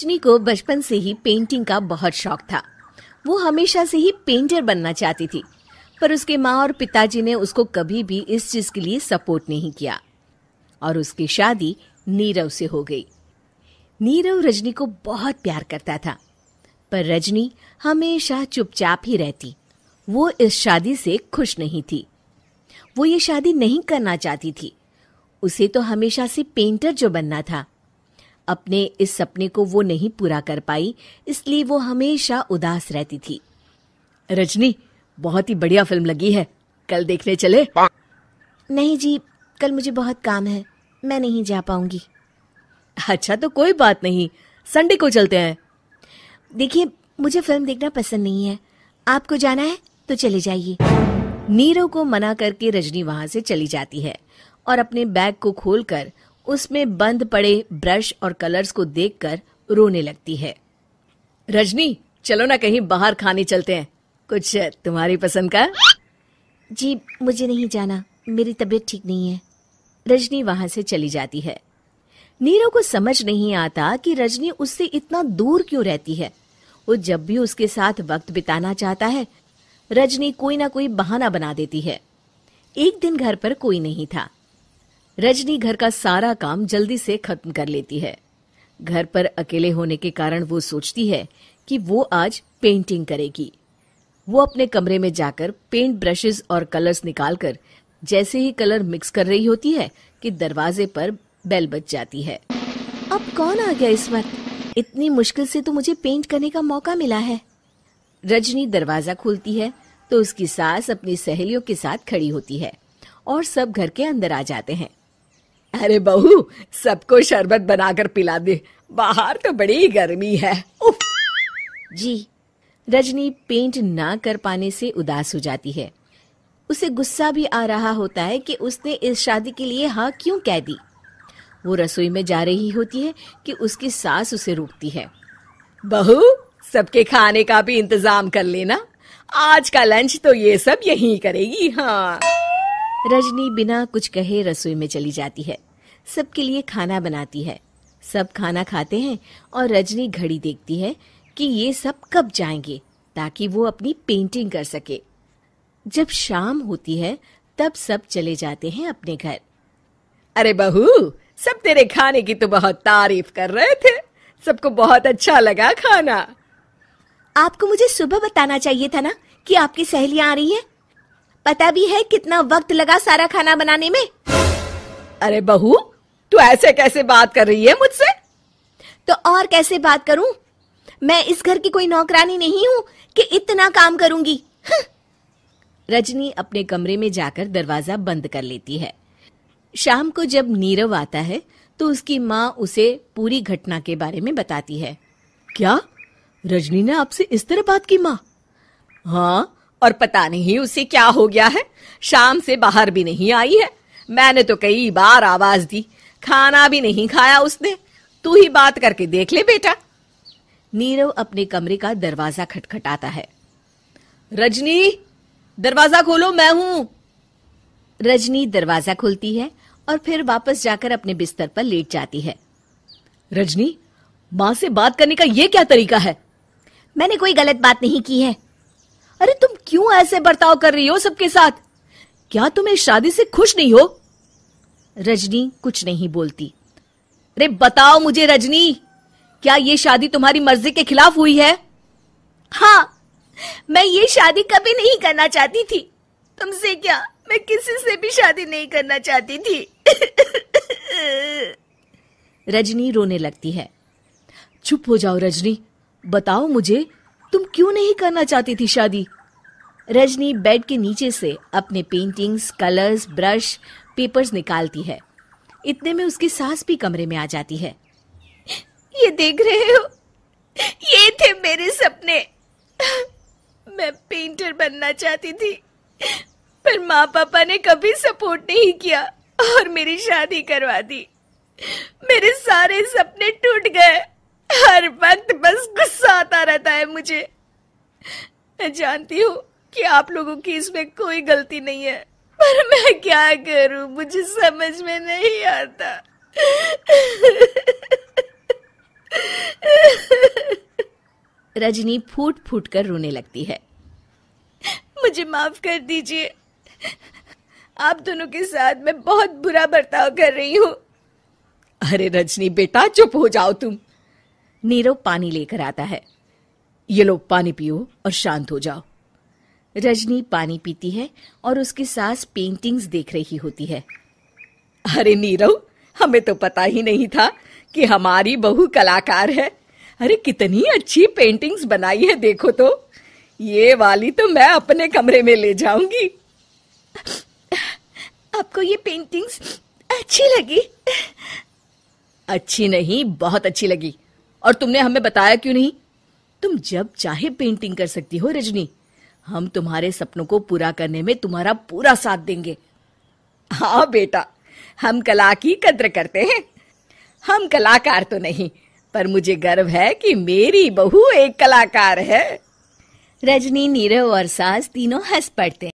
रजनी को बचपन से ही पेंटिंग का बहुत शौक था। वो हमेशा से ही पेंटर बनना चाहती थी, पर उसके माँ और पिताजी ने उसको कभी भी इस चीज के लिए सपोर्ट नहीं किया और उसकी शादी नीरव से हो गई। नीरव रजनी को बहुत प्यार करता था, पर रजनी हमेशा चुपचाप ही रहती। वो इस शादी से खुश नहीं थी। वो ये शादी नहीं करना चाहती थी। उसे तो हमेशा से पेंटर जो बनना था। अपने इस सपने को वो नहीं पूरा कर पाई, इसलिए वो हमेशा उदास रहती थी। रजनी, बहुत ही बढ़िया फिल्म लगी है, कल देखने चले? नहीं जी, कल मुझे बहुत काम है, मैं नहीं जा पाऊंगी। अच्छा तो कोई बात नहीं, संडे को चलते हैं। देखिए, मुझे फिल्म देखना पसंद नहीं है, आपको जाना है तो चले जाइए। नीरव को मना करके रजनी वहां से चली जाती है और अपने बैग को खोलकर उसमें बंद पड़े ब्रश और कलर्स को देखकर रोने लगती है। रजनी, चलो ना कहीं बाहर खाने चलते हैं, कुछ तुम्हारी पसंद का। जी, मुझे नहीं जाना, मेरी तबीयत ठीक नहीं है। रजनी वहां से चली जाती है। नीरव को समझ नहीं आता कि रजनी उससे इतना दूर क्यों रहती है। वो जब भी उसके साथ वक्त बिताना चाहता है, रजनी कोई ना कोई बहाना बना देती है। एक दिन घर पर कोई नहीं था। रजनी घर का सारा काम जल्दी से खत्म कर लेती है। घर पर अकेले होने के कारण वो सोचती है कि वो आज पेंटिंग करेगी। वो अपने कमरे में जाकर पेंट ब्रशेस और कलर्स निकालकर जैसे ही कलर मिक्स कर रही होती है कि दरवाजे पर बेल बज जाती है। अब कौन आ गया इस वक्त? इतनी मुश्किल से तो मुझे पेंट करने का मौका मिला है। रजनी दरवाजा खोलती है तो उसकी सास अपनी सहेलियों के साथ खड़ी होती है और सब घर के अंदर आ जाते हैं। अरे बहू, सबको शरबत बनाकर पिला दे, बाहर तो बड़ी गर्मी है। उफ। जी। रजनी पेंट ना कर पाने से उदास हो जाती है। उसे गुस्सा भी आ रहा होता है कि उसने इस शादी के लिए हाँ क्यों कह दी। वो रसोई में जा रही होती है कि उसकी सास उसे रोकती है। बहू, सबके खाने का भी इंतजाम कर लेना, आज का लंच तो ये सब यहीं करेगी। हाँ। रजनी बिना कुछ कहे रसोई में चली जाती है। सबके लिए खाना बनाती है। सब खाना खाते हैं और रजनी घड़ी देखती है कि ये सब कब जाएंगे ताकि वो अपनी पेंटिंग कर सके। जब शाम होती है तब सब चले जाते हैं अपने घर। अरे बहू, सब तेरे खाने की तो बहुत तारीफ कर रहे थे, सबको बहुत अच्छा लगा खाना। आपको मुझे सुबह बताना चाहिए था ना कि आपकी सहेलियां आ रही हैं। पता भी है कितना वक्त लगा सारा खाना बनाने में। अरे बहू, तू ऐसे कैसे बात कर रही है मुझसे? तो और कैसे बात करूं? मैं इस घर की कोई नौकरानी नहीं हूं कि इतना काम करूंगी। रजनी अपने कमरे में जाकर दरवाजा बंद कर लेती है। शाम को जब नीरव आता है तो उसकी माँ उसे पूरी घटना के बारे में बताती है। क्या? रजनी ने आपसे इस तरह बात की माँ? हाँ, और पता नहीं उसे क्या हो गया है, शाम से बाहर भी नहीं आई है। मैंने तो कई बार आवाज दी, खाना भी नहीं खाया उसने। तू ही बात करके देख ले बेटा। नीरव अपने कमरे का दरवाजा खटखटाता है। रजनी, दरवाजा खोलो, मैं हूं। रजनी दरवाजा खोलती है और फिर वापस जाकर अपने बिस्तर पर लेट जाती है। रजनी, माँ से बात करने का ये क्या तरीका है? मैंने कोई गलत बात नहीं की है। अरे तुम क्यों ऐसे बर्ताव कर रही हो सबके साथ? क्या तुम इस शादी से खुश नहीं हो? रजनी कुछ नहीं बोलती। अरे बताओ मुझे रजनी, क्या ये शादी तुम्हारी मर्जी के खिलाफ हुई है? हाँ, मैं ये शादी कभी नहीं करना चाहती थी। तुमसे क्या, मैं किसी से भी शादी नहीं करना चाहती थी। रजनी रोने लगती है। चुप हो जाओ रजनी, बताओ मुझे, तुम क्यों नहीं करना चाहती थी शादी? रजनी बेड के नीचे से अपने पेंटिंग्स, कलर्स, ब्रश, पेपर्स निकालती है। इतने में उसकी सास भी कमरे में आ जाती है। ये देख रहे हो, ये थे मेरे सपने। मैं पेंटर बनना चाहती थी, पर माँ पापा ने कभी सपोर्ट नहीं किया और मेरी शादी करवा दी। मेरे सारे सपने टूट गए। हर वक्त बस गुस्सा आता रहता है मुझे। मैं जानती हूँ कि आप लोगों की इसमें कोई गलती नहीं है, पर मैं क्या करूं, मुझे समझ में नहीं आता। रजनी फूट फूट कर रोने लगती है। मुझे माफ कर दीजिए, आप दोनों के साथ मैं बहुत बुरा बर्ताव कर रही हूँ। अरे रजनी बेटा, चुप हो जाओ तुम। नीरव पानी लेकर आता है। ये लो पानी पियो और शांत हो जाओ। रजनी पानी पीती है और उसकी सास पेंटिंग्स देख रही होती है। अरे नीरव, हमें तो पता ही नहीं था कि हमारी बहू कलाकार है। अरे कितनी अच्छी पेंटिंग्स बनाई है, देखो तो। ये वाली तो मैं अपने कमरे में ले जाऊंगी। आपको ये पेंटिंग्स अच्छी लगी? अच्छी नहीं, बहुत अच्छी लगी। और तुमने हमें बताया क्यों नहीं? तुम जब चाहे पेंटिंग कर सकती हो रजनी। हम तुम्हारे सपनों को पूरा करने में तुम्हारा पूरा साथ देंगे। हाँ बेटा, हम कला की कद्र करते हैं। हम कलाकार तो नहीं, पर मुझे गर्व है कि मेरी बहू एक कलाकार है। रजनी, नीरव और सास तीनों हंस पड़ते